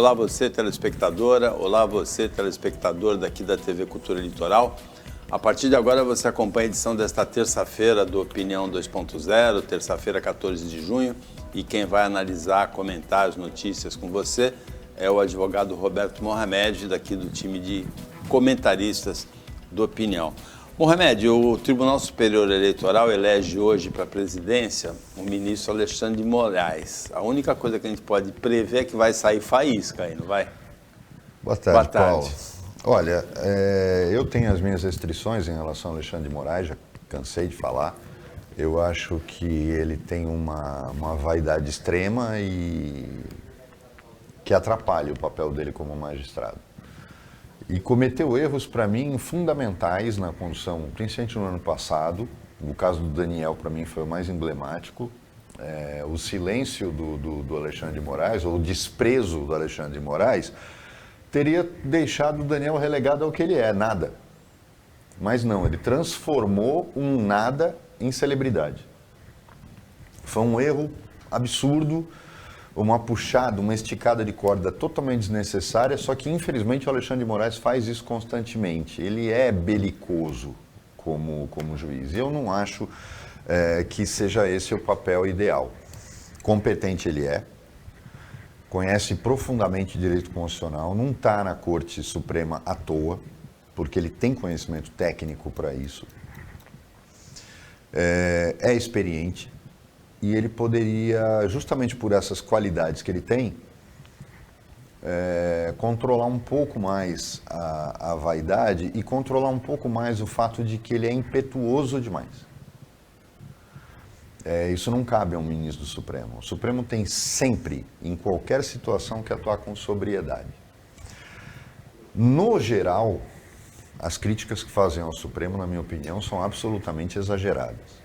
Olá você, telespectadora, olá você, telespectador daqui da TV Cultura Litoral. A partir de agora você acompanha a edição desta terça-feira do Opinião 2.0, terça-feira, 14 de junho, e quem vai analisar, comentar as notícias com você é o advogado Roberto Mohamed, daqui do time de comentaristas do Opinião. Mohamed, o Tribunal Superior Eleitoral elege hoje para a presidência o ministro Alexandre de Moraes. A única coisa que a gente pode prever é que vai sair faísca aí, não vai? Boa tarde, Paulo. Olha, eu tenho as minhas restrições em relação ao Alexandre de Moraes, já cansei de falar. Eu acho que ele tem uma vaidade extrema e que atrapalha o papel dele como magistrado. E cometeu erros, para mim, fundamentais na condução, principalmente no ano passado. O caso do Daniel, para mim, foi o mais emblemático. O silêncio do Alexandre de Moraes, ou o desprezo do Alexandre de Moraes, teria deixado o Daniel relegado ao que ele é, nada. Mas não, ele transformou um nada em celebridade. Foi um erro absurdo, uma puxada, uma esticada de corda totalmente desnecessária, só que infelizmente o Alexandre de Moraes faz isso constantemente. Ele é belicoso como juiz. E eu não acho que seja esse o papel ideal. Competente ele é, conhece profundamente direito constitucional, não está na Corte Suprema à toa, porque ele tem conhecimento técnico para isso. É experiente. E ele poderia, justamente por essas qualidades que ele tem, controlar um pouco mais a vaidade e controlar um pouco mais o fato de que ele é impetuoso demais. Isso não cabe a um ministro do Supremo. O Supremo tem sempre, em qualquer situação, que atuar com sobriedade. No geral, as críticas que fazem ao Supremo, na minha opinião, são absolutamente exageradas.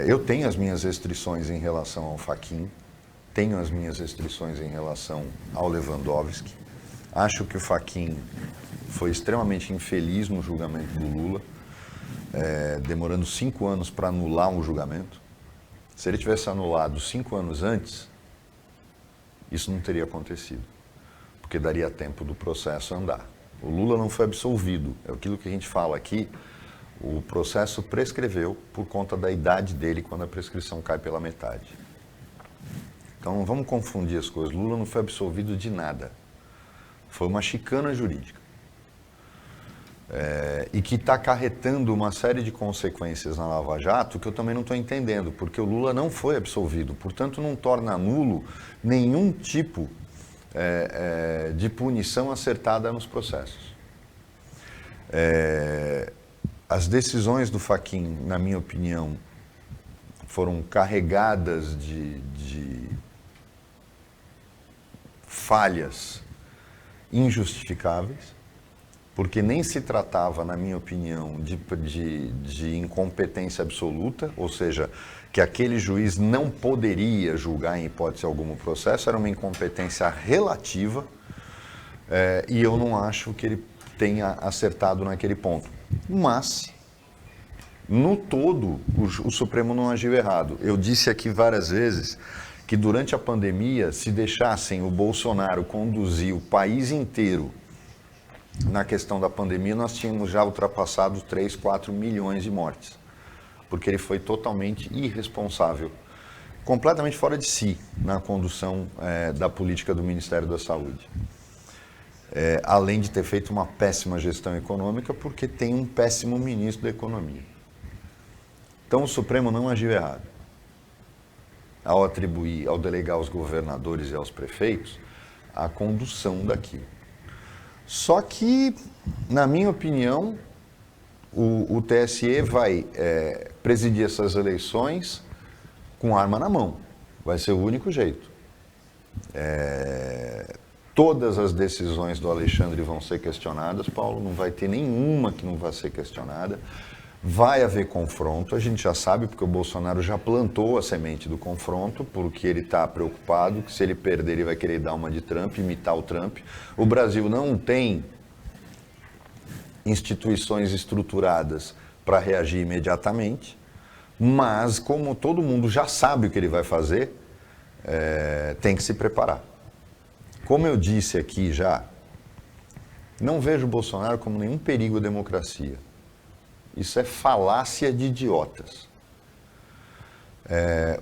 Eu tenho as minhas restrições em relação ao Fachin, tenho as minhas restrições em relação ao Lewandowski. Acho que o Fachin foi extremamente infeliz no julgamento do Lula, demorando 5 anos para anular um julgamento. Se ele tivesse anulado 5 anos antes, isso não teria acontecido, porque daria tempo do processo andar. O Lula não foi absolvido, é aquilo que a gente fala aqui. O processo prescreveu por conta da idade dele quando a prescrição cai pela metade. Então não vamos confundir as coisas. Lula não foi absolvido de nada. Foi uma chicana jurídica. E que está acarretando uma série de consequências na Lava Jato que eu também não estou entendendo, porque o Lula não foi absolvido, portanto não torna nulo nenhum tipo de punição acertada nos processos. As decisões do Fachin, na minha opinião, foram carregadas de falhas injustificáveis, porque nem se tratava, na minha opinião, de incompetência absoluta, ou seja, que aquele juiz não poderia julgar em hipótese alguma o processo, era uma incompetência relativa, e eu não acho que ele tenha acertado naquele ponto. Mas, no todo, o Supremo não agiu errado. Eu disse aqui várias vezes que durante a pandemia, se deixassem o Bolsonaro conduzir o país inteiro na questão da pandemia, nós tínhamos já ultrapassado 3, 4 milhões de mortes. Porque ele foi totalmente irresponsável, completamente fora de si na condução da política do Ministério da Saúde. Além de ter feito uma péssima gestão econômica, porque tem um péssimo ministro da Economia. Então o Supremo não agiu errado ao atribuir, ao delegar aos governadores e aos prefeitos a condução daquilo. Só que, na minha opinião, o TSE vai presidir essas eleições com arma na mão. Vai ser o único jeito. Todas as decisões do Alexandre vão ser questionadas, Paulo, não vai ter nenhuma que não vai ser questionada. Vai haver confronto, a gente já sabe, porque o Bolsonaro já plantou a semente do confronto, porque ele está preocupado que se ele perder ele vai querer dar uma de Trump, imitar o Trump. O Brasil não tem instituições estruturadas para reagir imediatamente, mas como todo mundo já sabe o que ele vai fazer, tem que se preparar. como eu disse aqui já, não vejo o Bolsonaro como nenhum perigo à democracia. Isso é falácia de idiotas.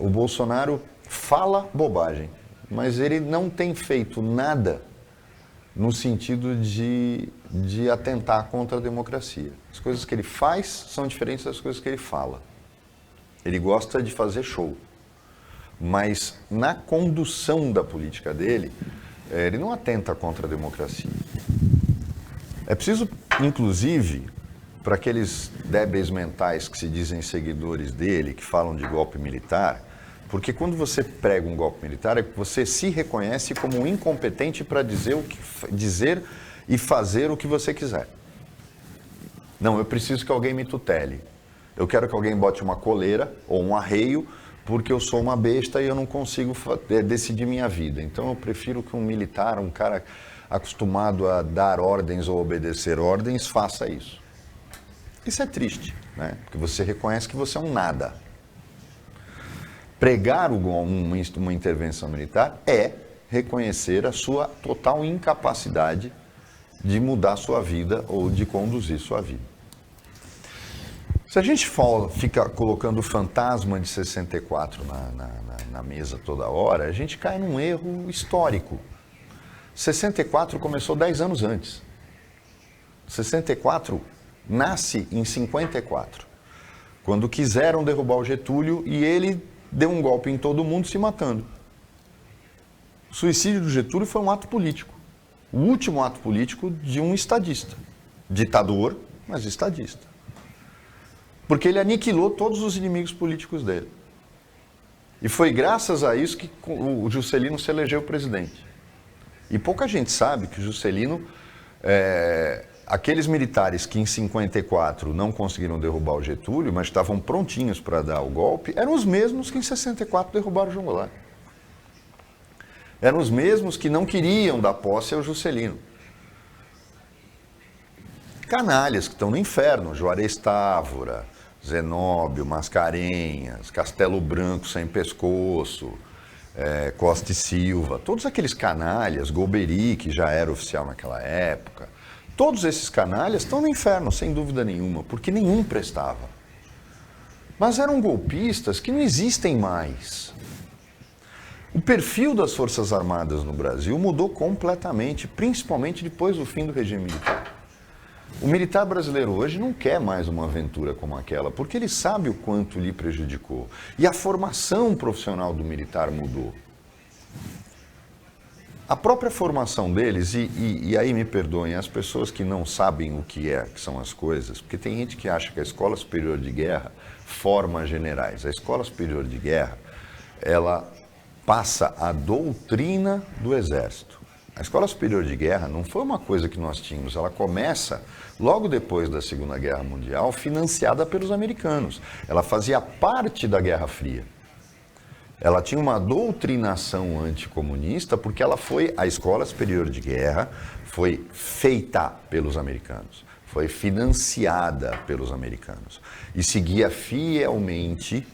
O Bolsonaro fala bobagem, mas ele não tem feito nada no sentido de atentar contra a democracia. As coisas que ele faz são diferentes das coisas que ele fala. Ele gosta de fazer show, mas na condução da política dele, ele não atenta contra a democracia. É preciso, inclusive, para aqueles débeis mentais que se dizem seguidores dele, que falam de golpe militar, porque quando você prega um golpe militar, é que você se reconhece como um incompetente para dizer e fazer o que você quiser. Não, eu preciso que alguém me tutele. Eu quero que alguém bote uma coleira ou um arreio, porque eu sou uma besta e eu não consigo decidir minha vida. Então eu prefiro que um militar, um cara acostumado a dar ordens ou obedecer ordens, faça isso. Isso é triste, né? Porque você reconhece que você é um nada. Pregar uma intervenção militar é reconhecer a sua total incapacidade de mudar sua vida ou de conduzir sua vida. Se a gente fica colocando o fantasma de 64 na mesa toda hora, a gente cai num erro histórico. 64 começou 10 anos antes. 64 nasce em 54, quando quiseram derrubar o Getúlio e ele deu um golpe em todo mundo se matando. O suicídio do Getúlio foi um ato político. O último ato político de um estadista. Ditador, mas estadista. Porque ele aniquilou todos os inimigos políticos dele. E foi graças a isso que o Juscelino se elegeu presidente. E pouca gente sabe que o Juscelino, aqueles militares que em 54 não conseguiram derrubar o Getúlio, mas estavam prontinhos para dar o golpe, eram os mesmos que em 64 derrubaram o João Goulart. Eram os mesmos que não queriam dar posse ao Juscelino. Canalhas que estão no inferno, Juarez Távora, Zenóbio, Mascarenhas, Castelo Branco sem pescoço, Costa e Silva, todos aqueles canalhas, Golbery, que já era oficial naquela época, todos esses canalhas estão no inferno, sem dúvida nenhuma, porque nenhum prestava. Mas eram golpistas que não existem mais. O perfil das Forças Armadas no Brasil mudou completamente, principalmente depois do fim do regime militar. O militar brasileiro hoje não quer mais uma aventura como aquela, porque ele sabe o quanto lhe prejudicou. E a formação profissional do militar mudou. A própria formação deles, e aí me perdoem, as pessoas que não sabem o que são as coisas, porque tem gente que acha que a Escola Superior de Guerra forma generais. A Escola Superior de Guerra, ela passa a doutrina do Exército. A Escola Superior de Guerra não foi uma coisa que nós tínhamos, ela começa logo depois da Segunda Guerra Mundial, financiada pelos americanos. Ela fazia parte da Guerra Fria. Ela tinha uma doutrinação anticomunista porque a Escola Superior de Guerra foi feita pelos americanos, foi financiada pelos americanos e seguia fielmente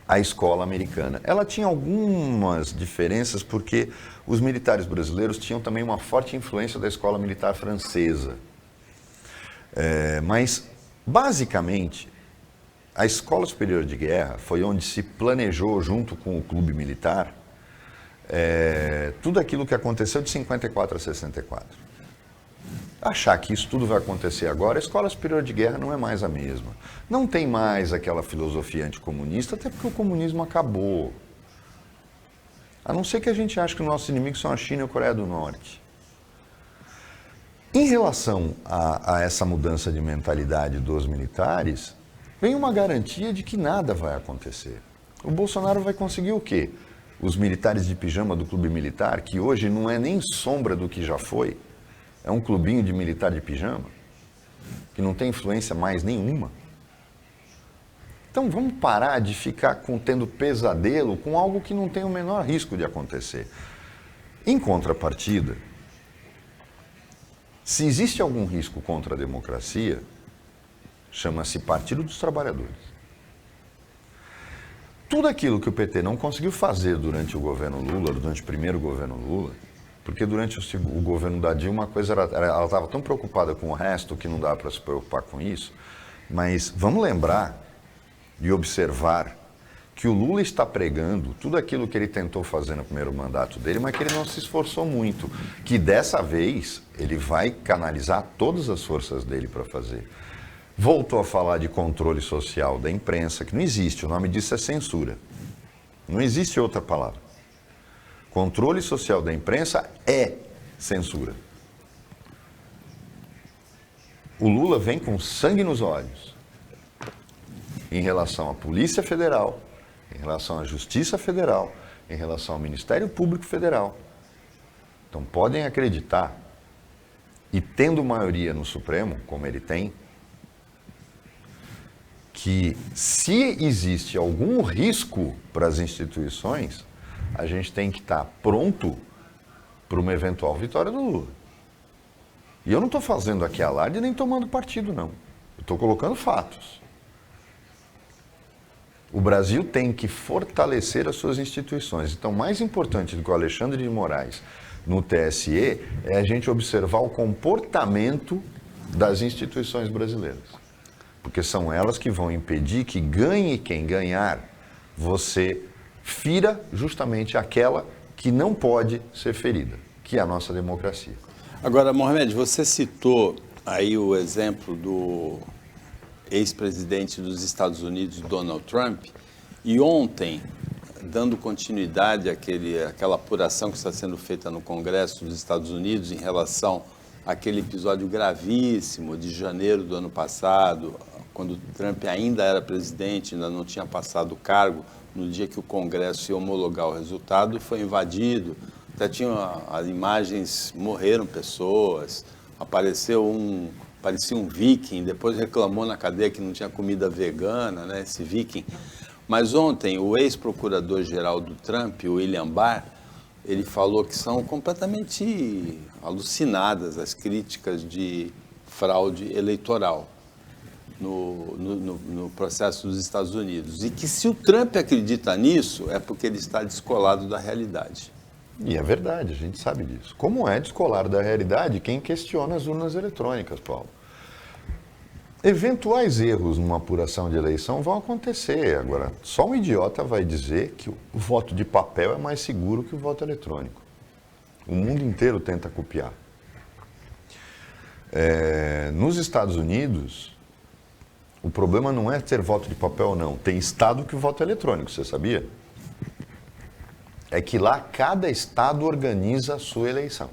a escola americana. Ela tinha algumas diferenças porque os militares brasileiros tinham também uma forte influência da escola militar francesa. Mas, basicamente, a Escola Superior de Guerra foi onde se planejou, junto com o clube militar, tudo aquilo que aconteceu de 54 a 64. Achar que isso tudo vai acontecer agora, a Escola Superior de Guerra não é mais a mesma. Não tem mais aquela filosofia anticomunista, até porque o comunismo acabou. A não ser que a gente ache que os nossos inimigos são a China e a Coreia do Norte. Em relação a essa mudança de mentalidade dos militares, vem uma garantia de que nada vai acontecer. O Bolsonaro vai conseguir o quê? Os militares de pijama do clube militar, que hoje não é nem sombra do que já foi, é um clubinho de militar de pijama, que não tem influência mais nenhuma. Então vamos parar de ficar tendo pesadelo com algo que não tem o menor risco de acontecer. Em contrapartida, se existe algum risco contra a democracia, chama-se Partido dos Trabalhadores. tudo aquilo que o PT não conseguiu fazer durante o governo Lula, durante o primeiro governo Lula, porque durante o governo da Dilma a coisa ela estava tão preocupada com o resto que não dá para se preocupar com isso, mas vamos lembrar e observar que o Lula está pregando tudo aquilo que ele tentou fazer no primeiro mandato dele, mas que ele não se esforçou muito, que dessa vez ele vai canalizar todas as forças dele para fazer. Voltou a falar de controle social da imprensa, que não existe, o nome disso é censura. Não existe outra palavra. Controle social da imprensa é censura. O Lula vem com sangue nos olhos em relação à Polícia Federal, em relação à Justiça Federal, em relação ao Ministério Público Federal. Então podem acreditar, e tendo maioria no Supremo, como ele tem, que se existe algum risco para as instituições, a gente tem que estar pronto para uma eventual vitória do Lula. E eu não estou fazendo aqui alarde nem tomando partido, não. Eu estou colocando fatos. O Brasil tem que fortalecer as suas instituições. Então, mais importante do que o Alexandre de Moraes no TSE é a gente observar o comportamento das instituições brasileiras. Porque são elas que vão impedir que ganhe quem ganhar, você fira justamente aquela que não pode ser ferida, que é a nossa democracia. Agora, Mohamed, você citou aí o exemplo do ex-presidente dos Estados Unidos, Donald Trump, e ontem, dando continuidade àquela apuração que está sendo feita no Congresso dos Estados Unidos em relação àquele episódio gravíssimo de janeiro do ano passado, quando Trump ainda era presidente, ainda não tinha passado o cargo, no dia que o Congresso ia homologar o resultado, foi invadido, até tinha as imagens, morreram pessoas, parecia um viking, depois reclamou na cadeia que não tinha comida vegana, né, esse viking. Mas ontem, o ex-procurador-geral do Trump, o William Barr, ele falou que são completamente alucinadas as críticas de fraude eleitoral no processo dos Estados Unidos. E que se o Trump acredita nisso, é porque ele está descolado da realidade. E é verdade, a gente sabe disso. Como é descolar da realidade quem questiona as urnas eletrônicas, Paulo? Eventuais erros numa apuração de eleição vão acontecer. Agora, só um idiota vai dizer que o voto de papel é mais seguro que o voto eletrônico. O mundo inteiro tenta copiar. Nos Estados Unidos, o problema não é ter voto de papel ou não. Tem estado que o voto é eletrônico, você sabia? É que lá cada estado organiza a sua eleição.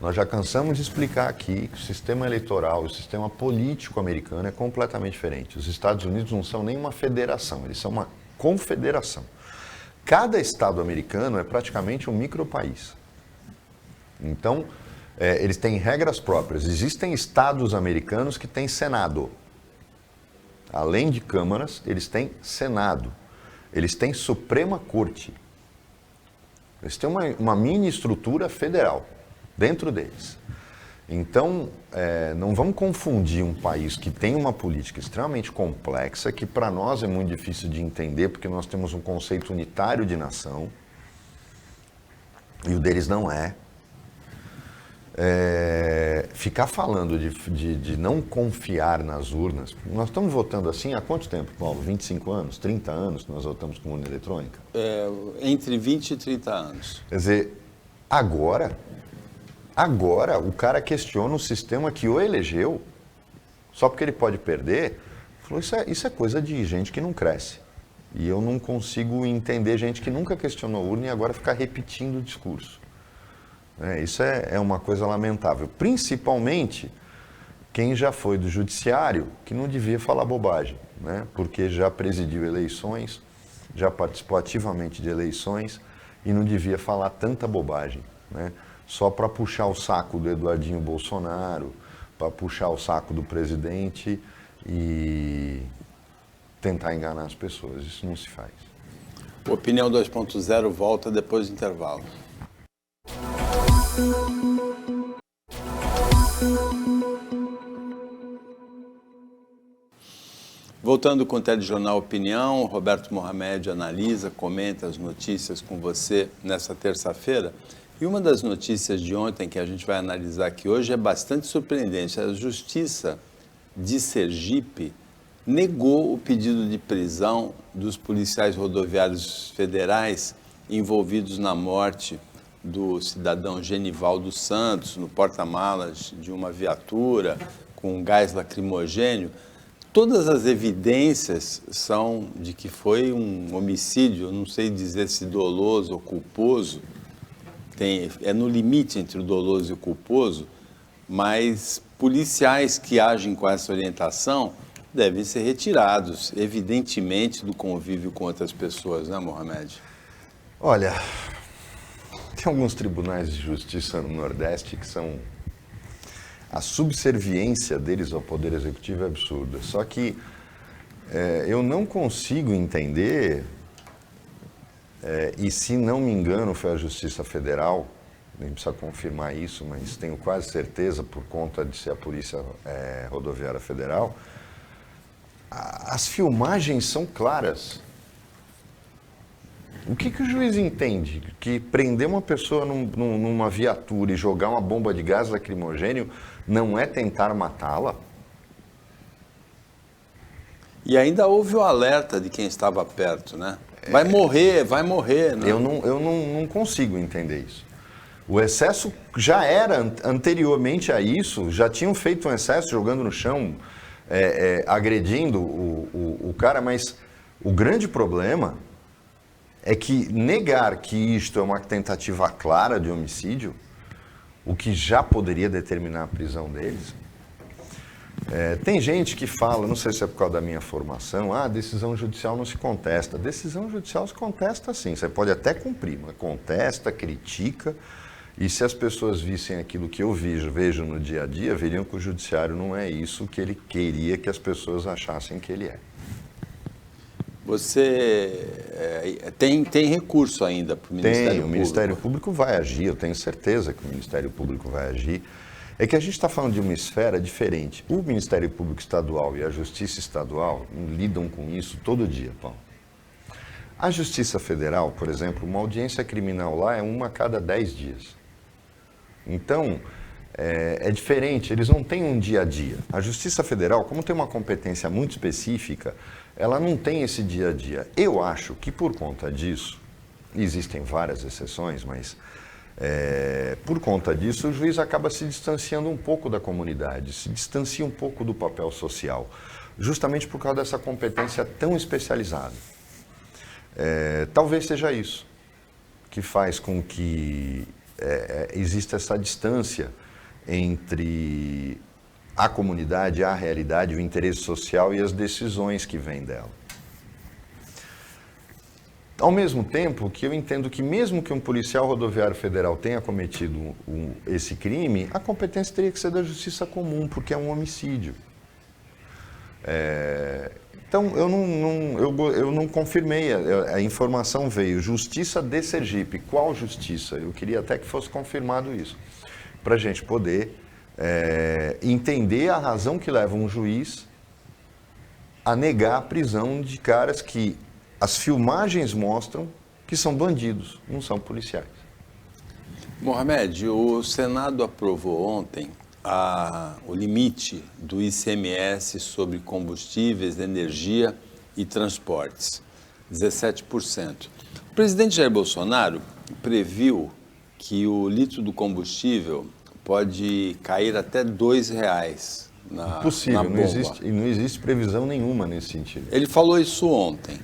Nós já cansamos de explicar aqui que o sistema eleitoral, o sistema político americano é completamente diferente. Os Estados Unidos não são nem uma federação, eles são uma confederação. Cada estado americano é praticamente um micropaís. Então, eles têm regras próprias. Existem estados americanos que têm Senado. Além de câmaras, eles têm Senado. Eles têm Suprema Corte. Eles têm uma mini estrutura federal dentro deles. Então, não vamos confundir um país que tem uma política extremamente complexa, que para nós é muito difícil de entender, porque nós temos um conceito unitário de nação, e o deles não é. Ficar falando de não confiar nas urnas. Nós estamos votando assim há quanto tempo, Paulo? 25 anos, 30 anos que nós votamos com urna eletrônica? Entre 20 e 30 anos. Quer dizer, agora o cara questiona o sistema que o elegeu, só porque ele pode perder. Falou, isso é coisa de gente que não cresce. E eu não consigo entender gente que nunca questionou a urna e agora ficar repetindo o discurso. Isso é uma coisa lamentável. Principalmente quem já foi do judiciário, que não devia falar bobagem, né? Porque já presidiu eleições, já participou ativamente de eleições e não devia falar tanta bobagem, né? Só para puxar o saco do Eduardinho Bolsonaro, para puxar o saco do presidente e tentar enganar as pessoas. Isso não se faz. Opinião 2.0 volta depois do intervalo. Voltando com o Telejornal Opinião, Roberto Mohamed analisa, comenta as notícias com você nessa terça-feira. E uma das notícias de ontem que a gente vai analisar aqui hoje é bastante surpreendente. A Justiça de Sergipe negou o pedido de prisão dos policiais rodoviários federais envolvidos na morte do cidadão Genivaldo Santos, no porta-malas de uma viatura com gás lacrimogênio. Todas as evidências são de que foi um homicídio, eu não sei dizer se doloso ou culposo, é no limite entre o doloso e o culposo, mas policiais que agem com essa orientação devem ser retirados, evidentemente, do convívio com outras pessoas, né, Mohamed? Olha, tem alguns tribunais de justiça no Nordeste que são... A subserviência deles ao Poder Executivo é absurda. Só que eu não consigo entender, e se não me engano foi a Justiça Federal, nem precisa confirmar isso, mas tenho quase certeza por conta de ser a Polícia Rodoviária Federal, as filmagens são claras. O que o juiz entende? Que prender uma pessoa numa viatura e jogar uma bomba de gás lacrimogênio não é tentar matá-la? E ainda houve o alerta de quem estava perto, né? Vai morrer, né? Eu não consigo entender isso. O excesso já era, anteriormente a isso, já tinham feito um excesso jogando no chão, agredindo o cara, mas o grande problema é que negar que isto é uma tentativa clara de homicídio, o que já poderia determinar a prisão deles. Tem gente que fala, não sei se é por causa da minha formação, decisão judicial não se contesta. Decisão judicial se contesta sim, você pode até cumprir, mas contesta, critica, e se as pessoas vissem aquilo que eu vejo no dia a dia, veriam que o judiciário não é isso que ele queria que as pessoas achassem que ele é. Você tem recurso ainda para o Ministério Público? O Ministério Público vai agir, eu tenho certeza que o Ministério Público vai agir. É que a gente está falando de uma esfera diferente. O Ministério Público Estadual e a Justiça Estadual lidam com isso todo dia, Paulo. A Justiça Federal, por exemplo, uma audiência criminal lá é uma a cada 10 dias. Então, é diferente, eles não têm um dia a dia. A Justiça Federal, como tem uma competência muito específica, ela não tem esse dia a dia. Eu acho que por conta disso, existem várias exceções, mas por conta disso o juiz acaba se distanciando um pouco da comunidade, se distancia um pouco do papel social, justamente por causa dessa competência tão especializada. Talvez seja isso que faz com que exista essa distância entre a comunidade, a realidade, o interesse social e as decisões que vêm dela. Ao mesmo tempo que eu entendo que mesmo que um policial rodoviário federal tenha cometido esse crime, a competência teria que ser da justiça comum, porque é um homicídio. Então, eu não confirmei, a informação veio, Justiça de Sergipe. Qual justiça? Eu queria até que fosse confirmado isso, para a gente poder entender a razão que leva um juiz a negar a prisão de caras que as filmagens mostram que são bandidos, não são policiais. Mohamed, o Senado aprovou ontem o limite do ICMS sobre combustíveis, energia e transportes, 17%. O presidente Jair Bolsonaro previu que o litro do combustível pode cair até R$2 na bomba. Não existe previsão nenhuma nesse sentido. Ele falou isso ontem.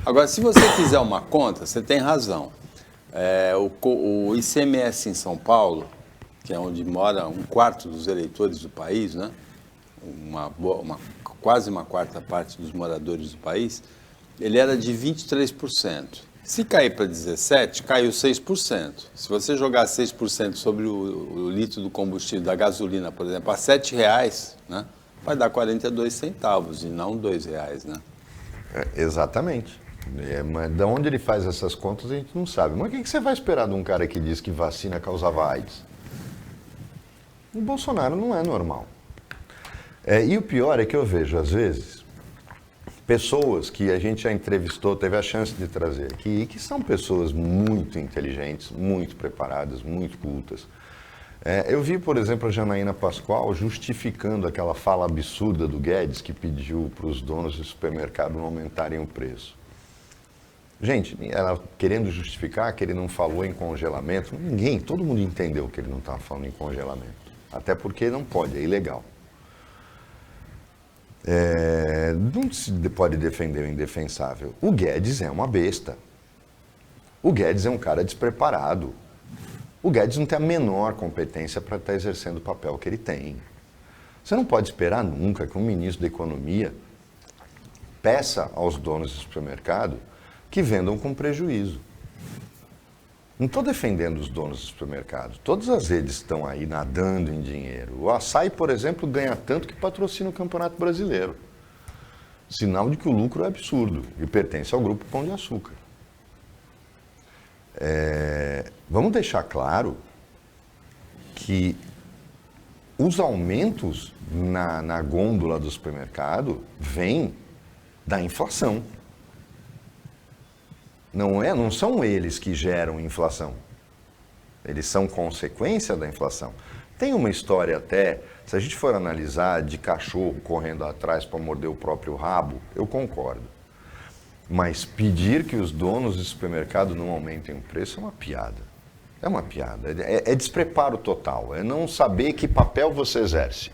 Agora, se você fizer uma conta, você tem razão. O ICMS em São Paulo, que é onde mora 1/4 dos eleitores do país, né? Quase uma quarta parte dos moradores do país, ele era de 23%. Se cair para 17%, caiu 6%. Se você jogar 6% sobre o litro do combustível, da gasolina, por exemplo, a R$7, né? Vai dar 42 centavos e não R$2, né? Exatamente. Mas de onde ele faz essas contas a gente não sabe. Mas o que você vai esperar de um cara que diz que vacina causava AIDS? O Bolsonaro não é normal. E o pior é que eu vejo, às vezes, pessoas que a gente já entrevistou, teve a chance de trazer aqui, e que são pessoas muito inteligentes, muito preparadas, muito cultas. Eu vi, por exemplo, a Janaína Pascoal justificando aquela fala absurda do Guedes que pediu para os donos do supermercado não aumentarem o preço. Gente, ela querendo justificar que ele não falou em congelamento, todo mundo entendeu que ele não estava falando em congelamento. Até porque não pode, é ilegal. Não se pode defender o indefensável. O Guedes é uma besta. O Guedes é um cara despreparado. O Guedes não tem a menor competência para estar exercendo o papel que ele tem. Você não pode esperar nunca que um ministro da Economia peça aos donos do supermercado que vendam com prejuízo. Não estou defendendo os donos do supermercado. Todas as redes estão aí nadando em dinheiro. O Açaí, por exemplo, ganha tanto que patrocina o Campeonato Brasileiro. Sinal de que o lucro é absurdo e pertence ao Grupo Pão de Açúcar. Vamos deixar claro que os aumentos na gôndola do supermercado vêm da inflação. Não são eles que geram inflação. Eles são consequência da inflação. Tem uma história até, se a gente for analisar de cachorro correndo atrás para morder o próprio rabo, eu concordo. Mas pedir que os donos do supermercado não aumentem o preço é uma piada. É uma piada. É despreparo total. É não saber que papel você exerce.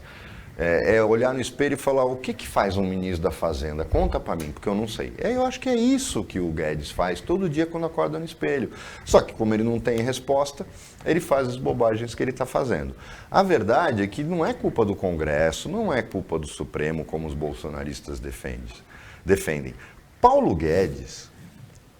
É olhar no espelho e falar, o que faz um ministro da Fazenda? Conta para mim, porque eu não sei. Eu acho que é isso que o Guedes faz todo dia quando acorda no espelho. Só que como ele não tem resposta, ele faz as bobagens que ele está fazendo. A verdade é que não é culpa do Congresso, não é culpa do Supremo, como os bolsonaristas defendem. Paulo Guedes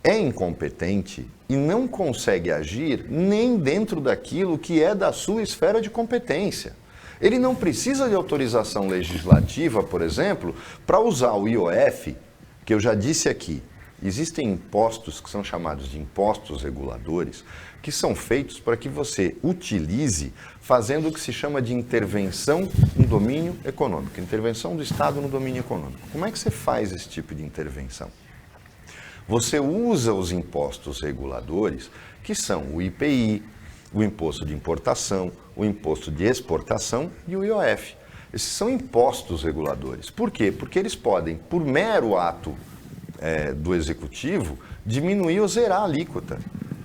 é incompetente e não consegue agir nem dentro daquilo que é da sua esfera de competência. Ele não precisa de autorização legislativa, por exemplo, para usar o IOF, que eu já disse aqui. Existem impostos que são chamados de impostos reguladores, que são feitos para que você utilize fazendo o que se chama de intervenção no domínio econômico, intervenção do Estado no domínio econômico. Como é que você faz esse tipo de intervenção? Você usa os impostos reguladores, que são o IPI, o imposto de importação, o imposto de exportação e o IOF. Esses são impostos reguladores. Por quê? Porque eles podem, por mero ato do executivo, diminuir ou zerar a alíquota.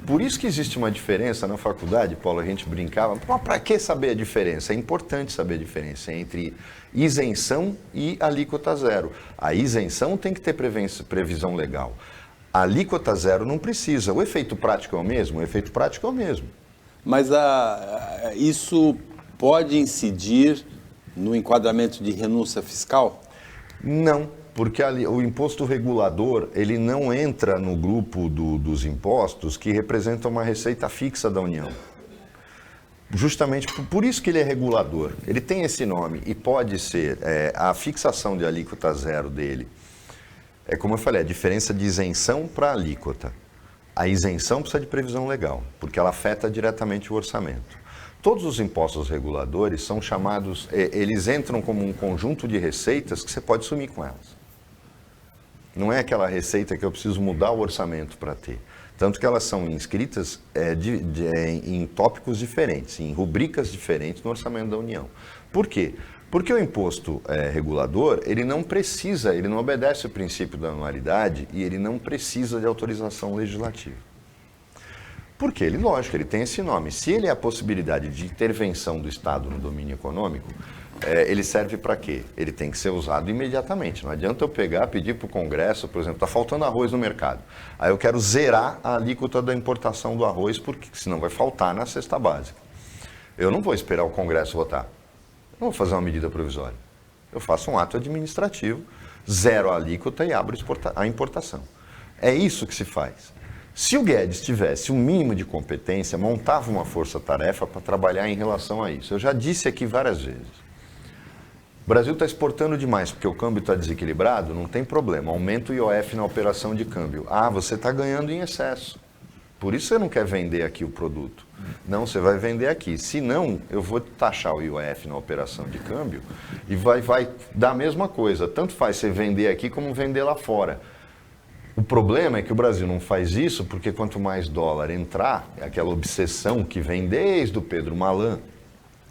Por isso que existe uma diferença na faculdade, Paulo, a gente brincava, para que saber a diferença? É importante saber a diferença entre isenção e alíquota zero. A isenção tem que ter previsão legal. A alíquota zero não precisa. O efeito prático é o mesmo? O efeito prático é o mesmo. Mas isso pode incidir no enquadramento de renúncia fiscal? Não, porque o imposto regulador ele não entra no grupo dos impostos que representam uma receita fixa da União. Justamente por isso que ele é regulador. Ele tem esse nome e pode ser a fixação de alíquota zero dele. É como eu falei, a diferença de isenção para alíquota. A isenção precisa de previsão legal, porque ela afeta diretamente o orçamento. Todos os impostos reguladores são chamados, eles entram como um conjunto de receitas que você pode sumir com elas. Não é aquela receita que eu preciso mudar o orçamento para ter. Tanto que elas são inscritas em tópicos diferentes, em rubricas diferentes no orçamento da União. Por quê? Porque o imposto regulador, ele não obedece o princípio da anualidade e ele não precisa de autorização legislativa. Porque lógico, ele tem esse nome. Se ele é a possibilidade de intervenção do Estado no domínio econômico, ele serve para quê? Ele tem que ser usado imediatamente. Não adianta eu pedir para o Congresso, por exemplo, está faltando arroz no mercado. Aí eu quero zerar a alíquota da importação do arroz, porque senão vai faltar na cesta básica. Eu não vou esperar o Congresso votar. Não vou fazer uma medida provisória. Eu faço um ato administrativo, zero a alíquota e abro a importação. É isso que se faz. Se o Guedes tivesse um mínimo de competência, montava uma força-tarefa para trabalhar em relação a isso. Eu já disse aqui várias vezes. O Brasil está exportando demais porque o câmbio está desequilibrado, não tem problema. Aumenta o IOF na operação de câmbio. Ah, você está ganhando em excesso. Por isso você não quer vender aqui o produto. Não, você vai vender aqui. Se não, eu vou taxar o IOF na operação de câmbio e vai dar a mesma coisa. Tanto faz você vender aqui como vender lá fora. O problema é que o Brasil não faz isso porque quanto mais dólar entrar, é aquela obsessão que vem desde o Pedro Malan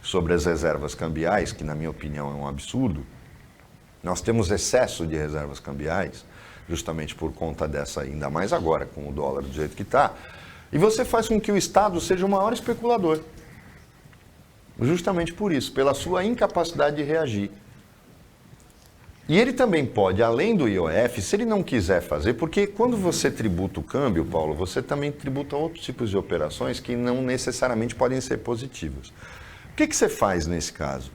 sobre as reservas cambiais, que na minha opinião é um absurdo. Nós temos excesso de reservas cambiais, justamente por conta dessa, ainda mais agora com o dólar do jeito que está. E você faz com que o Estado seja o maior especulador. Justamente por isso, pela sua incapacidade de reagir. E ele também pode, além do IOF, se ele não quiser fazer, porque quando você tributa o câmbio, Paulo, você também tributa outros tipos de operações que não necessariamente podem ser positivas. O que você faz nesse caso?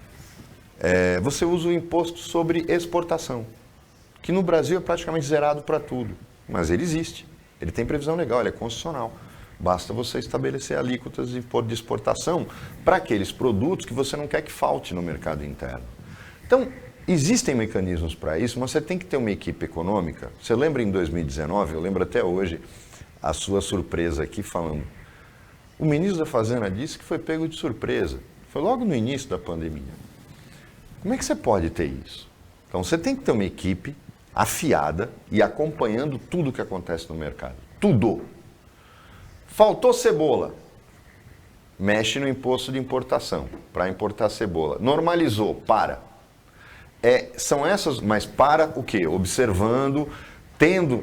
Você usa o imposto sobre exportação, que no Brasil é praticamente zerado para tudo, mas ele existe, ele tem previsão legal, ele é constitucional. Basta você estabelecer alíquotas de exportação para aqueles produtos que você não quer que falte no mercado interno. Então, existem mecanismos para isso, mas você tem que ter uma equipe econômica. Você lembra em 2019, eu lembro até hoje, a sua surpresa aqui falando. O ministro da Fazenda disse que foi pego de surpresa. Foi logo no início da pandemia. Como é que você pode ter isso? Então, você tem que ter uma equipe afiada e acompanhando tudo o que acontece no mercado. Tudo. Faltou cebola. Mexe no imposto de importação para importar cebola. Normalizou, para. São essas, mas para o quê? Observando,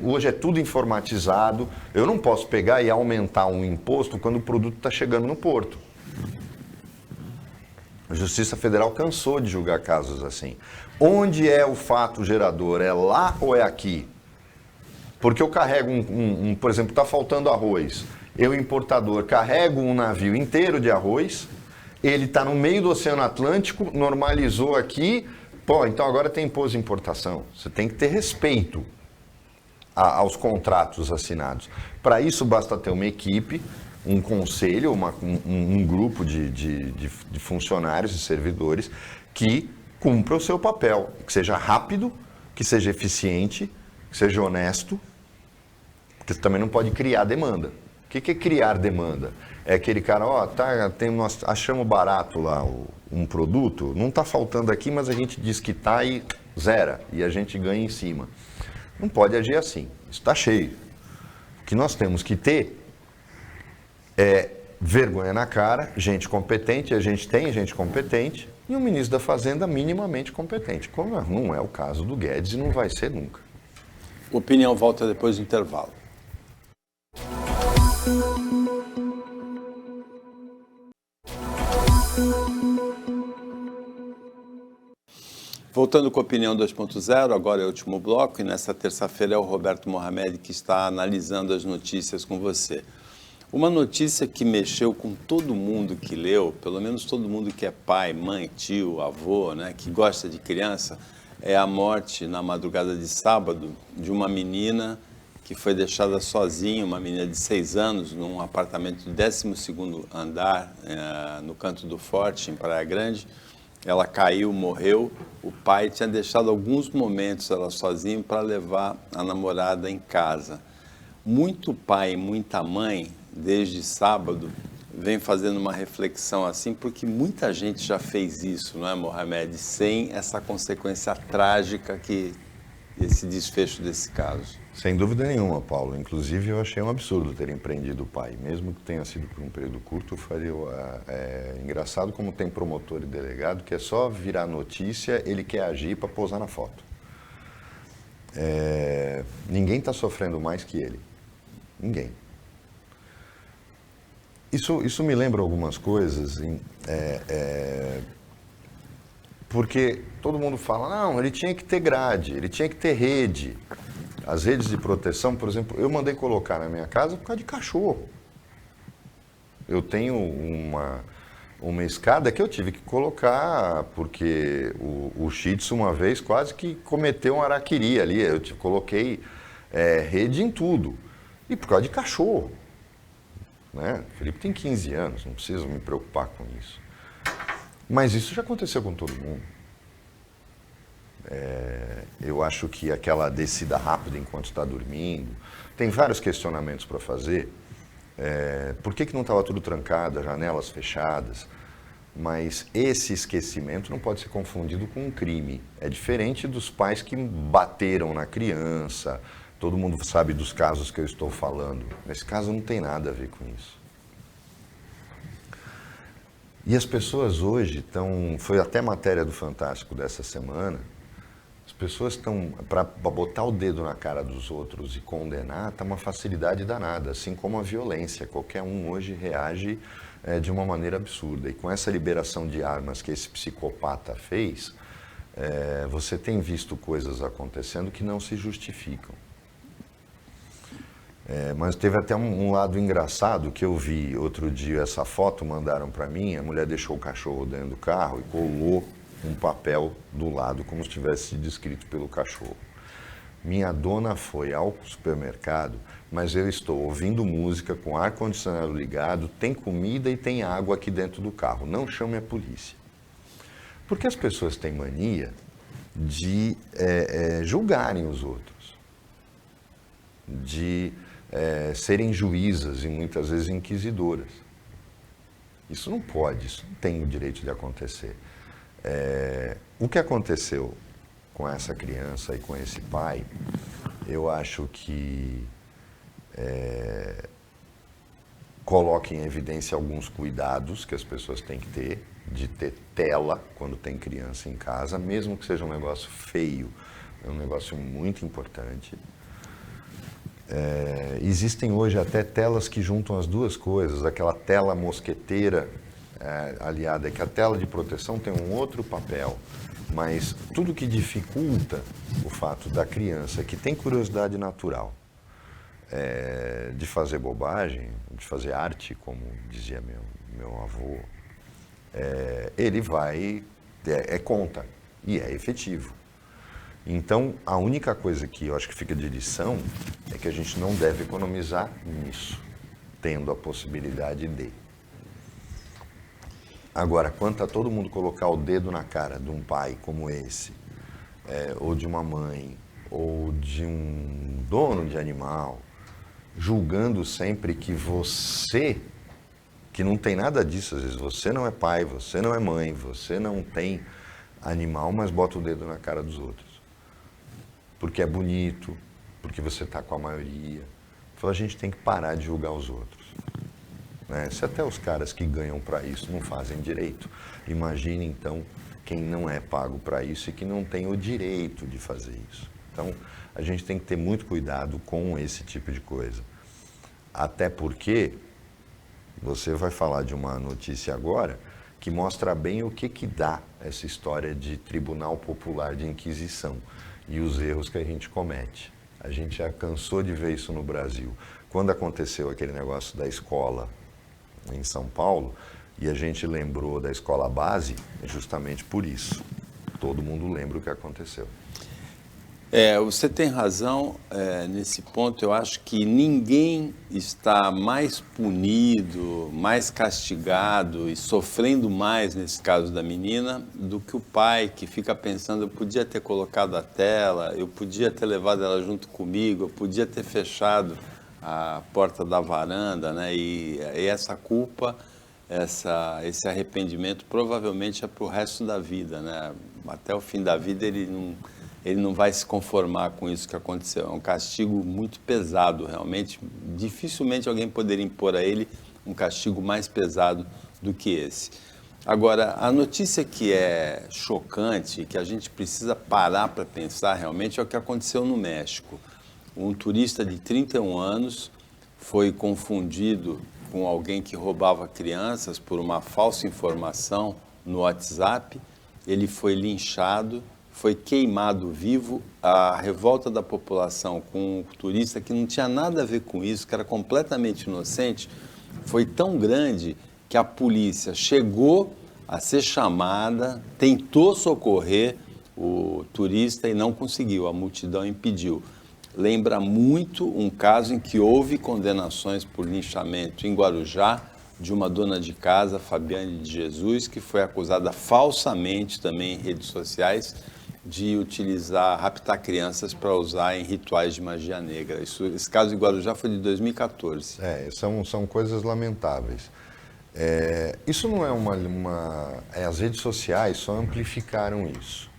hoje é tudo informatizado. Eu não posso pegar e aumentar um imposto quando o produto está chegando no porto. A Justiça Federal cansou de julgar casos assim. Onde é o fato gerador? É lá ou é aqui? Porque eu carrego por exemplo, está faltando arroz. Eu, importador, carrego um navio inteiro de arroz, ele está no meio do Oceano Atlântico, normalizou aqui, então agora tem imposto de importação. Você tem que ter respeito aos contratos assinados. Para isso basta ter uma equipe, um conselho, um grupo de funcionários e servidores que cumpra o seu papel, que seja rápido, que seja eficiente, que seja honesto, porque você também não pode criar demanda. O que é criar demanda? É aquele cara, nós achamos barato lá um produto, não está faltando aqui, mas a gente diz que está e zera, e a gente ganha em cima. Não pode agir assim, isso está cheio. O que nós temos que ter é vergonha na cara, gente competente, a gente tem gente competente, e um ministro da Fazenda minimamente competente, como não é o caso do Guedes e não vai ser nunca. Opinião volta depois do intervalo. Voltando com a Opinião 2.0, agora é o último bloco, e nessa terça-feira é o Roberto Mohamed que está analisando as notícias com você. Uma notícia que mexeu com todo mundo que leu, pelo menos todo mundo que é pai, mãe, tio, avô, né, que gosta de criança, é a morte na madrugada de sábado de uma menina que foi deixada sozinha, uma menina de 6 anos, num apartamento do 12º andar, no Canto do Forte, em Praia Grande. Ela caiu, morreu. O pai tinha deixado alguns momentos ela sozinha para levar a namorada em casa. Muito pai e muita mãe, desde sábado, vem fazendo uma reflexão assim, porque muita gente já fez isso, não é, Mohamed? Sem essa consequência trágica que esse desfecho desse caso. Sem dúvida nenhuma, Paulo. Inclusive, eu achei um absurdo terem prendido o pai. Mesmo que tenha sido por um período curto, engraçado como tem promotor e delegado que é só virar notícia, ele quer agir para posar na foto. Ninguém está sofrendo mais que ele. Ninguém. Isso me lembra algumas coisas, porque todo mundo fala, não, ele tinha que ter grade, ele tinha que ter rede. As redes de proteção, por exemplo, eu mandei colocar na minha casa por causa de cachorro. Eu tenho uma escada que eu tive que colocar, porque o Shih Tzu uma vez quase que cometeu um araquiri ali. Eu coloquei rede em tudo. E por causa de cachorro. Né? O Felipe tem 15 anos, não preciso me preocupar com isso. Mas isso já aconteceu com todo mundo. Eu acho que aquela descida rápida enquanto está dormindo, tem vários questionamentos para fazer, Por que não estava tudo trancado, as janelas fechadas? Mas esse esquecimento não pode ser confundido com um crime. É diferente dos pais que bateram na criança. Todo mundo sabe dos casos que eu estou falando. Nesse caso não tem nada a ver com isso. E as pessoas hoje estão... Foi até matéria do Fantástico dessa semana. As pessoas estão... Para botar o dedo na cara dos outros e condenar, está uma facilidade danada. Assim como a violência. Qualquer um hoje reage de uma maneira absurda. E com essa liberação de armas que esse psicopata fez, você tem visto coisas acontecendo que não se justificam. Mas teve até um lado engraçado que eu vi outro dia, essa foto mandaram para mim, a mulher deixou o cachorro dentro do carro e colou um papel do lado como se tivesse sido escrito pelo cachorro. Minha dona foi ao supermercado, mas eu estou ouvindo música com ar-condicionado ligado, tem comida e tem água aqui dentro do carro, não chame a polícia. Porque as pessoas têm mania de julgarem os outros, de serem juízas e muitas vezes inquisidoras. Isso não pode, isso não tem o direito de acontecer. O que aconteceu com essa criança e com esse pai, eu acho que coloca em evidência alguns cuidados que as pessoas têm que ter, de ter tela quando tem criança em casa, mesmo que seja um negócio feio, é um negócio muito importante. Existem hoje até telas que juntam as duas coisas, aquela tela mosqueteira aliada, que a tela de proteção tem um outro papel, mas tudo que dificulta o fato da criança, que tem curiosidade natural, de fazer bobagem, de fazer arte, como dizia meu avô, ele vai, conta, e é efetivo. Então, a única coisa que eu acho que fica de lição é que a gente não deve economizar nisso, tendo a possibilidade de. Agora, quanto a todo mundo colocar o dedo na cara de um pai como esse, ou de uma mãe, ou de um dono de animal, julgando sempre que você, que não tem nada disso, às vezes você não é pai, você não é mãe, você não tem animal, mas bota o dedo na cara dos outros. Porque é bonito, porque você está com a maioria. Então a gente tem que parar de julgar os outros. Se até os caras que ganham para isso não fazem direito, imagine então quem não é pago para isso e que não tem o direito de fazer isso. Então a gente tem que ter muito cuidado com esse tipo de coisa. Até porque você vai falar de uma notícia agora que mostra bem o que dá essa história de Tribunal Popular de Inquisição e os erros que a gente comete. A gente já cansou de ver isso no Brasil. Quando aconteceu aquele negócio da escola em São Paulo, e a gente lembrou da escola base, é justamente por isso. Todo mundo lembra o que aconteceu. Você tem razão nesse ponto. Eu acho que ninguém está mais punido, mais castigado e sofrendo mais, nesse caso da menina, do que o pai que fica pensando: eu podia ter colocado a tela, eu podia ter levado ela junto comigo, eu podia ter fechado a porta da varanda, né? E essa culpa, esse arrependimento provavelmente é para o resto da vida, né? Até o fim da vida ele não vai se conformar com isso que aconteceu. É um castigo muito pesado, realmente. Dificilmente alguém poderia impor a ele um castigo mais pesado do que esse. Agora, a notícia que é chocante, que a gente precisa parar para pensar realmente, é o que aconteceu no México. Um turista de 31 anos foi confundido com alguém que roubava crianças por uma falsa informação no WhatsApp. Ele foi linchado, foi queimado vivo. A revolta da população com um turista que não tinha nada a ver com isso, que era completamente inocente, foi tão grande que a polícia chegou a ser chamada, tentou socorrer o turista e não conseguiu, a multidão impediu. Lembra muito um caso em que houve condenações por linchamento em Guarujá, de uma dona de casa, Fabiane de Jesus, que foi acusada falsamente também em redes sociais de raptar crianças para usar em rituais de magia negra. Esse caso em Guarujá foi de 2014. São coisas lamentáveis. Isso não é as redes sociais só amplificaram isso.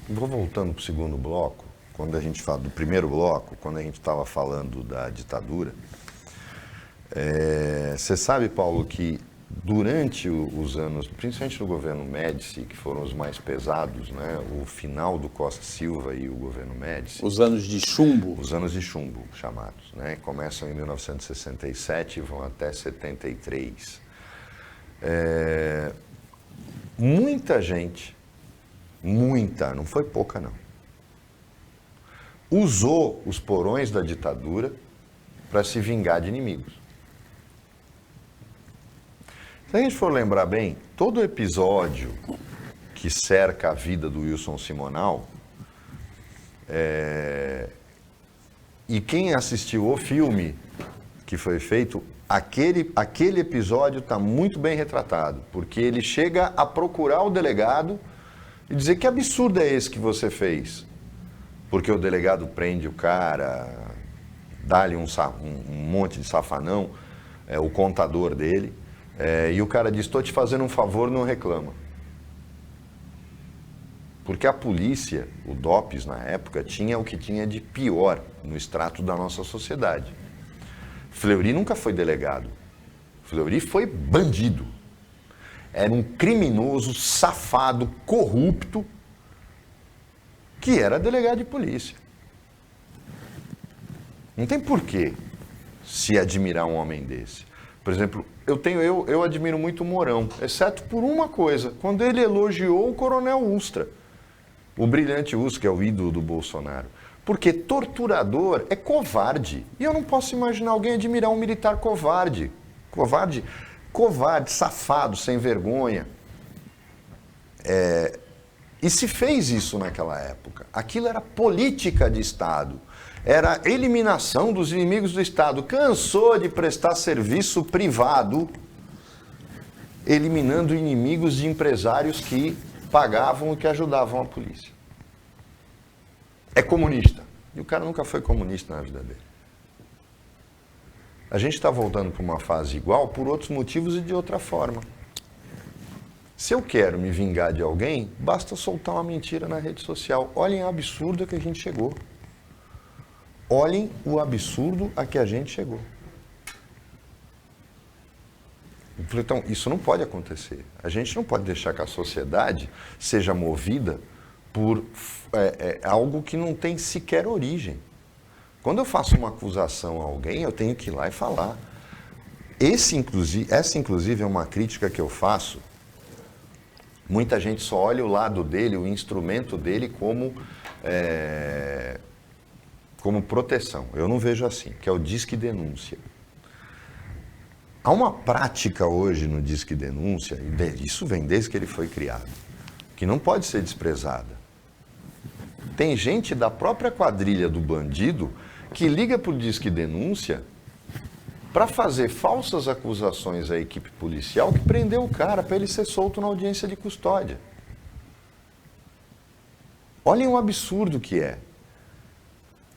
Vou voltando para o segundo bloco, quando a gente fala do primeiro bloco, quando a gente estava falando da ditadura. Você sabe, Paulo, que durante os anos, principalmente no governo Médici, que foram os mais pesados, né? O final do Costa Silva e o governo Médici. Os anos de chumbo. Os anos de chumbo, chamados, né? Começam em 1967 e vão até 73. Muita gente, não foi pouca não, usou os porões da ditadura para se vingar de inimigos. Se a gente for lembrar bem, todo episódio que cerca a vida do Wilson Simonal, e quem assistiu o filme que foi feito, aquele episódio está muito bem retratado, porque ele chega a procurar o delegado e dizer que absurdo é esse que você fez. Porque o delegado prende o cara, dá-lhe um monte de safanão, o contador dele, e o cara diz, estou te fazendo um favor, não reclama. Porque a polícia, o DOPS na época, tinha o que tinha de pior no extrato da nossa sociedade. Fleury nunca foi delegado. Fleury foi bandido. Era um criminoso, safado, corrupto, que era delegado de polícia. Não tem porquê se admirar um homem desse. Por exemplo, eu admiro muito o Mourão, exceto por uma coisa, quando ele elogiou o coronel Ustra, o brilhante Ustra, que é o ídolo do Bolsonaro. Porque torturador é covarde. E eu não posso imaginar alguém admirar um militar covarde. Covarde, safado, sem vergonha. E se fez isso naquela época. Aquilo era política de Estado. Era eliminação dos inimigos do Estado. Cansou de prestar serviço privado, eliminando inimigos de empresários que pagavam e que ajudavam a polícia. É comunista. E o cara nunca foi comunista na vida dele. A gente está voltando para uma fase igual por outros motivos e de outra forma. Se eu quero me vingar de alguém, basta soltar uma mentira na rede social. Olhem o absurdo a que a gente chegou. Olhem o absurdo a que a gente chegou. Então, isso não pode acontecer. A gente não pode deixar que a sociedade seja movida por algo que não tem sequer origem. Quando eu faço uma acusação a alguém, eu tenho que ir lá e falar. Essa, inclusive, é uma crítica que eu faço. Muita gente só olha o lado dele, o instrumento dele como proteção. Eu não vejo assim, que é o Disque Denúncia. Há uma prática hoje no Disque Denúncia, e isso vem desde que ele foi criado, que não pode ser desprezada. Tem gente da própria quadrilha do bandido que liga para o Disque Denúncia para fazer falsas acusações à equipe policial que prendeu o cara para ele ser solto na audiência de custódia. Olhem o absurdo que é.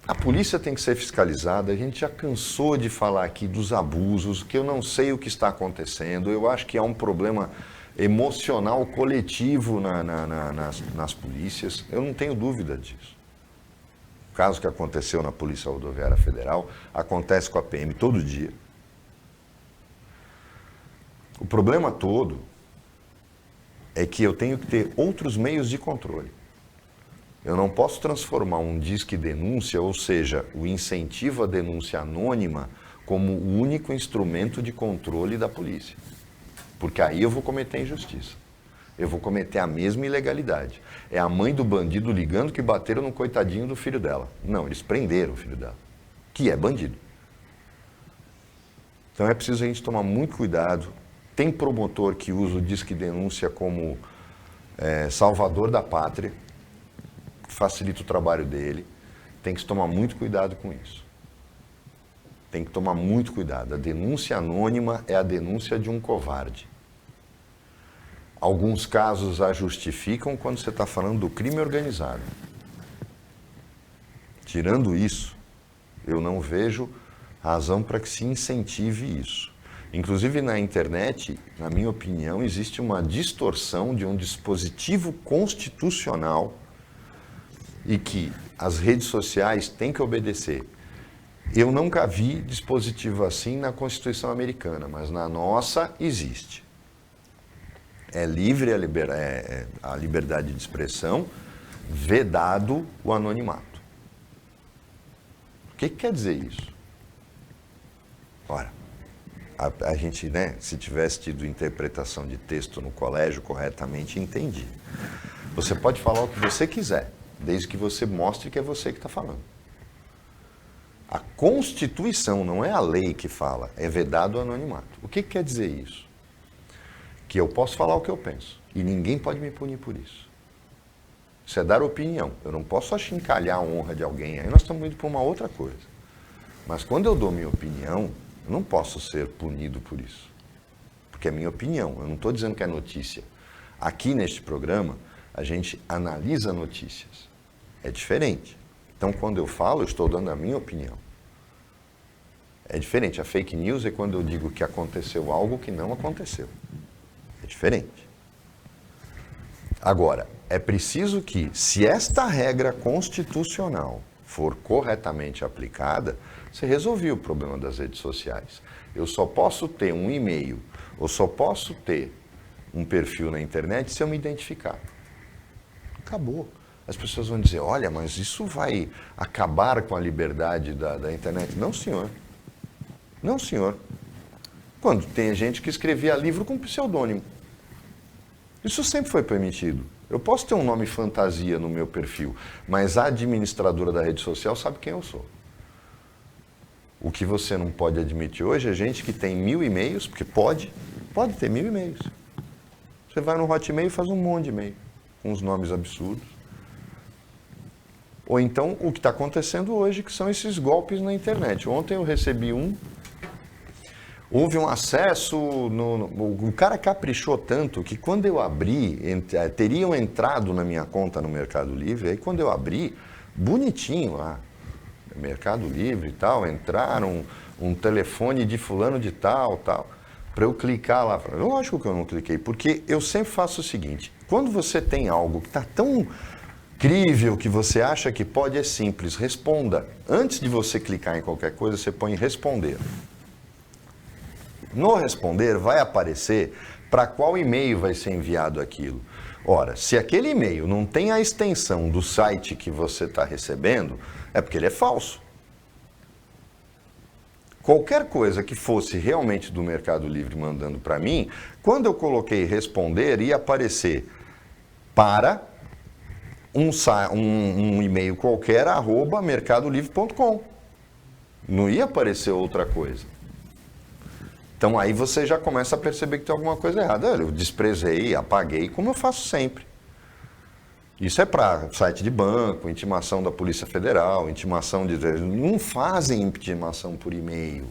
A polícia tem que ser fiscalizada, a gente já cansou de falar aqui dos abusos, que eu não sei o que está acontecendo, eu acho que há um problema emocional coletivo nas polícias, eu não tenho dúvida disso. O caso que aconteceu na Polícia Rodoviária Federal acontece com a PM todo dia. O problema todo é que eu tenho que ter outros meios de controle. Eu não posso transformar um Disque Denúncia, ou seja, o incentivo à denúncia anônima, como o único instrumento de controle da polícia. Porque aí eu vou cometer injustiça. Eu vou cometer a mesma ilegalidade. É a mãe do bandido ligando que bateram no coitadinho do filho dela. Não, eles prenderam o filho dela, que é bandido. Então é preciso a gente tomar muito cuidado. Tem promotor que usa o Disque Denúncia como salvador da pátria, facilita o trabalho dele. Tem que se tomar muito cuidado com isso. Tem que tomar muito cuidado. A denúncia anônima é a denúncia de um covarde. Alguns casos a justificam quando você está falando do crime organizado. Tirando isso, eu não vejo razão para que se incentive isso. Inclusive na internet, na minha opinião, existe uma distorção de um dispositivo constitucional e que as redes sociais têm que obedecer. Eu nunca vi dispositivo assim na Constituição americana, mas na nossa existe. É livre a liberdade de expressão, vedado o anonimato. O que quer dizer isso? Ora, a gente, né, se tivesse tido interpretação de texto no colégio corretamente, entendi. Você pode falar o que você quiser, desde que você mostre que é você que está falando. A Constituição, não é a lei que fala, é vedado o anonimato. O que quer dizer isso? Que eu posso falar o que eu penso e ninguém pode me punir por isso. Isso é dar opinião. Eu não posso achincalhar a honra de alguém, aí nós estamos indo para uma outra coisa. Mas quando eu dou minha opinião, eu não posso ser punido por isso. Porque é minha opinião, eu não estou dizendo que é notícia. Aqui neste programa, a gente analisa notícias. É diferente. Então, quando eu falo, eu estou dando a minha opinião. É diferente. A fake news é quando eu digo que aconteceu algo que não aconteceu. É diferente. Agora, é preciso que, se esta regra constitucional for corretamente aplicada, você resolveu o problema das redes sociais. Eu só posso ter um e-mail, ou só posso ter um perfil na internet se eu me identificar. Acabou. As pessoas vão dizer, olha, mas isso vai acabar com a liberdade da internet. Não, senhor. Não, senhor. Quando tem gente que escrevia livro com pseudônimo. Isso sempre foi permitido. Eu posso ter um nome fantasia no meu perfil, mas a administradora da rede social sabe quem eu sou. O que você não pode admitir hoje é gente que tem 1000 e-mails, porque pode ter 1000 e-mails. Você vai no Hotmail e faz um monte de e-mail, com uns nomes absurdos. Ou então, o que está acontecendo hoje, que são esses golpes na internet. Ontem eu recebi houve um acesso, o cara caprichou tanto que quando eu abri, teriam entrado na minha conta no Mercado Livre, aí quando eu abri, bonitinho lá, Mercado Livre e tal, entraram um telefone de fulano de tal, para eu clicar lá. Lógico que eu não cliquei, porque eu sempre faço o seguinte, quando você tem algo que está tão incrível que você acha que pode, é simples, responda. Antes de você clicar em qualquer coisa, você põe responder. No responder vai aparecer para qual e-mail vai ser enviado aquilo. Ora, se aquele e-mail não tem a extensão do site que você está recebendo, é porque ele é falso. Qualquer coisa que fosse realmente do Mercado Livre mandando para mim, quando eu coloquei responder, ia aparecer para um e-mail qualquer, @mercadolivre.com. Não ia aparecer outra coisa. Então aí você já começa a perceber que tem alguma coisa errada. Eu desprezei, apaguei, como eu faço sempre. Isso é para site de banco, intimação da Polícia Federal, intimação de... Não fazem intimação por e-mail.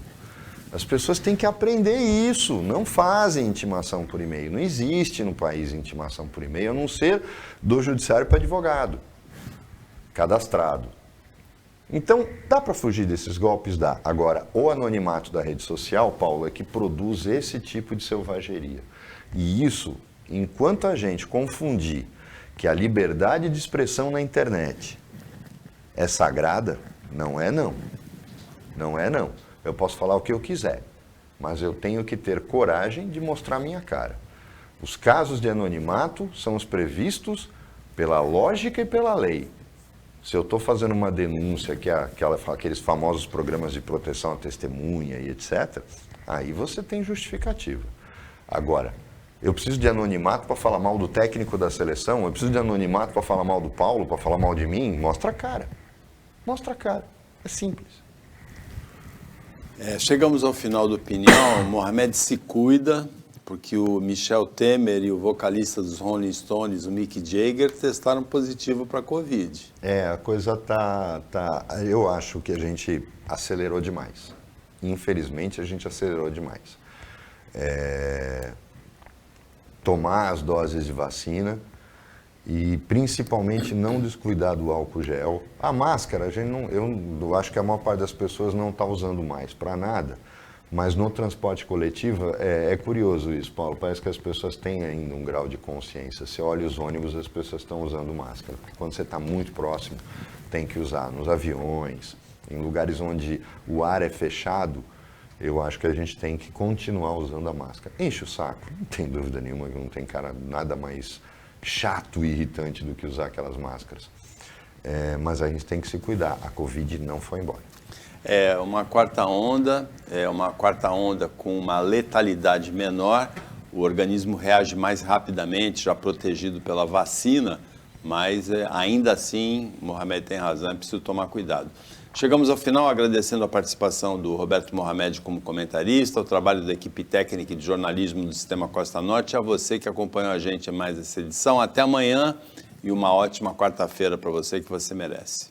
As pessoas têm que aprender isso, não fazem intimação por e-mail. Não existe no país intimação por e-mail, a não ser do judiciário para advogado, cadastrado. Então, dá para fugir desses golpes? Dá. Agora, o anonimato da rede social, Paulo, é que produz esse tipo de selvageria. E isso, enquanto a gente confundir que a liberdade de expressão na internet é sagrada, não é não. Não é não. Eu posso falar o que eu quiser, mas eu tenho que ter coragem de mostrar minha cara. Os casos de anonimato são os previstos pela lógica e pela lei. Se eu estou fazendo uma denúncia, que é aqueles famosos programas de proteção à testemunha e etc., aí você tem justificativa. Agora, eu preciso de anonimato para falar mal do técnico da seleção, eu preciso de anonimato para falar mal do Paulo, para falar mal de mim, mostra a cara. Mostra a cara. É simples. Chegamos ao final do Opinião. O Mohamed se cuida, porque o Michel Temer e o vocalista dos Rolling Stones, o Mick Jagger, testaram positivo para a Covid. A coisa eu acho que a gente acelerou demais. Infelizmente, a gente acelerou demais. tomar as doses de vacina e principalmente não descuidar do álcool gel. A máscara, eu acho que a maior parte das pessoas não está usando mais para nada, mas no transporte coletivo é curioso isso, Paulo, parece que as pessoas têm ainda um grau de consciência. Você olha os ônibus, as pessoas estão usando máscara, porque quando você está muito próximo, tem que usar nos aviões, em lugares onde o ar é fechado, eu acho que a gente tem que continuar usando a máscara. Enche o saco, não tem dúvida nenhuma, não tem cara nada mais chato e irritante do que usar aquelas máscaras. Mas a gente tem que se cuidar, a Covid não foi embora. É uma quarta onda com uma letalidade menor, o organismo reage mais rapidamente, já protegido pela vacina, mas ainda assim, Mohamed tem razão, é preciso tomar cuidado. Chegamos ao final agradecendo a participação do Roberto Mohamed como comentarista, o trabalho da equipe técnica de jornalismo do Sistema Costa Norte, a você que acompanhou a gente em mais essa edição. Até amanhã e uma ótima quarta-feira para você que você merece.